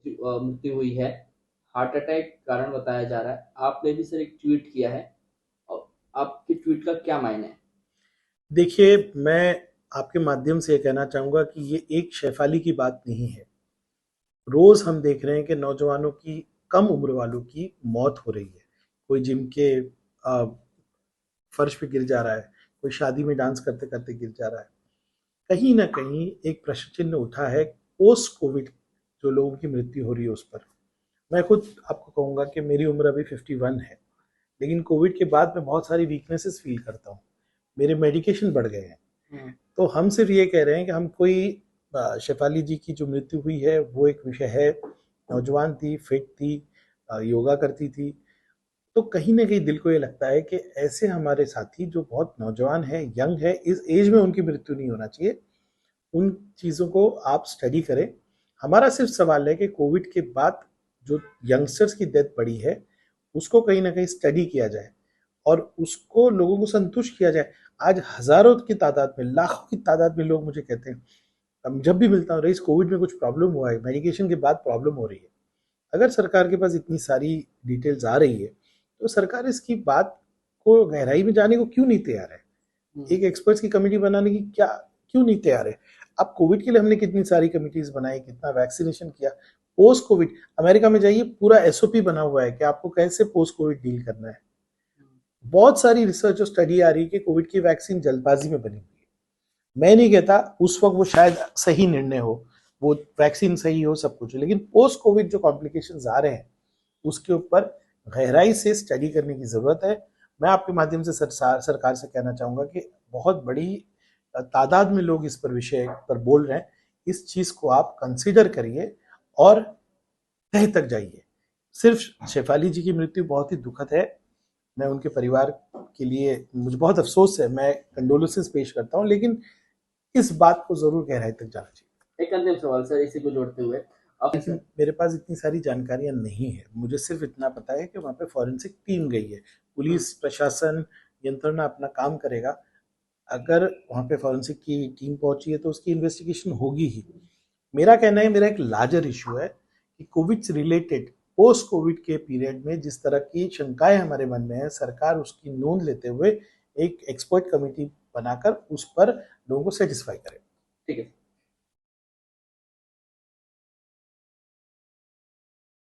मृत्यु हुई है। हार्ट अटैक कारण बताया जा रहा है। आपने भी सर एक ट्वीट किया है, और आपके ट्वीट का क्या मायने है? देखिए, मैं आपके माध्यम से ये कहना चाहूँगा कि ये एक शेफ़ाली की बात नहीं है। रोज़ हम देख रहे हैं कि नौजवानों की, कम उम्र वालों की मौत हो रही है। कोई जिम के फर्श पे गिर जा रहा है, कोई शादी में डांस करते-करते गिर जा रहा है। कहीं न कहीं एक प्रश्न चिन्ह उठा है पोस्ट कोविड जो लोगों की मृत्यु हो रही है उस पर। मैं खुद आपको कहूँगा कि मेरी उम्र अभी 51 है, लेकिन कोविड के बाद मैं बहुत सारी वीकनेसेस फ़ील करता हूँ। मेरे मेडिकेशन बढ़ गए हैं। तो हम सिर्फ ये कह रहे हैं कि हम कोई शेफाली जी की जो मृत्यु हुई है वो एक विषय है। नौजवान थी, फिट थी, योगा करती थी। तो कहीं ना कहीं दिल को ये लगता है कि ऐसे हमारे साथी जो बहुत नौजवान है, यंग है, इस एज में उनकी मृत्यु नहीं होना चाहिए। उन चीज़ों को आप स्टडी करें। हमारा सिर्फ सवाल है कि कोविड के बाद जो यंगस्टर्स की डेथ बढ़ी है उसको कहीं ना कहीं स्टडी किया जाए और उसको लोगों को संतुष्ट किया जाए। आज हजारों की तादाद में, लाखों की तादाद में लोग मुझे कहते हैं, अब जब भी मिलता हूँ, रईस कोविड में कुछ प्रॉब्लम हुआ है, मेडिकेशन के बाद प्रॉब्लम हो रही है। अगर सरकार के पास इतनी सारी डिटेल्स आ रही है तो सरकार इसकी बात को गहराई में जाने को क्यों नहीं तैयार है? एक एक्सपर्ट्स की कमेटी बनाने की क्या, क्यों नहीं तैयार है? अब कोविड के लिए हमने कितनी सारी कमिटीज बनाई, कितना वैक्सीनेशन किया। पोस्ट कोविड, अमेरिका में जाइए, पूरा एसओपी बना हुआ है कि आपको कैसे पोस्ट कोविड डील करना है। बहुत सारी रिसर्च और स्टडी आ रही है कि कोविड की वैक्सीन जल्दबाजी में बनी हुई है। मैं नहीं कहता उस वक्त वो शायद सही निर्णय हो, वो वैक्सीन सही हो, सब कुछ, लेकिन पोस्ट कोविड जो कॉम्प्लिकेशंस आ रहे हैं उसके ऊपर गहराई से स्टडी करने की जरूरत है। मैं आपके माध्यम से सरकार से कहना चाहूंगा कि बहुत बड़ी तादाद में लोग इस पर विषय पर बोल रहे हैं, इस चीज को आप कंसीडर करिए और तह तक जाइए। सिर्फ शेफाली जी की मृत्यु बहुत ही दुखद है। मैं उनके परिवार के लिए, मुझे बहुत अफसोस है, मैं कंडोलेंसेस पेश करता हूँ, लेकिन इस बात को जरूर गहराई तक जाना चाहिए। एक अंतिम सवाल सर, इसी को जोड़ते हुए, अब लेकिन मेरे पास इतनी सारी जानकारियां नहीं है। मुझे सिर्फ इतना पता है कि वहाँ पे फॉरेंसिक टीम गई है। पुलिस प्रशासन, यंत्रणा अपना काम करेगा। अगर वहाँ पे फॉरेंसिक की टीम पहुंची है तो उसकी इन्वेस्टिगेशन होगी ही। मेरा कहना है, मेरा एक लार्जर इशू है कि कोविड से रिलेटेड पोस्ट कोविड के पीरियड में जिस तरह की शंकाएं हमारे मन में है, सरकार उसकी नोंद लेते हुए एक एक्सपर्ट कमेटी बनाकर उस पर लोगों को सेटिस्फाई करे। ठीक है।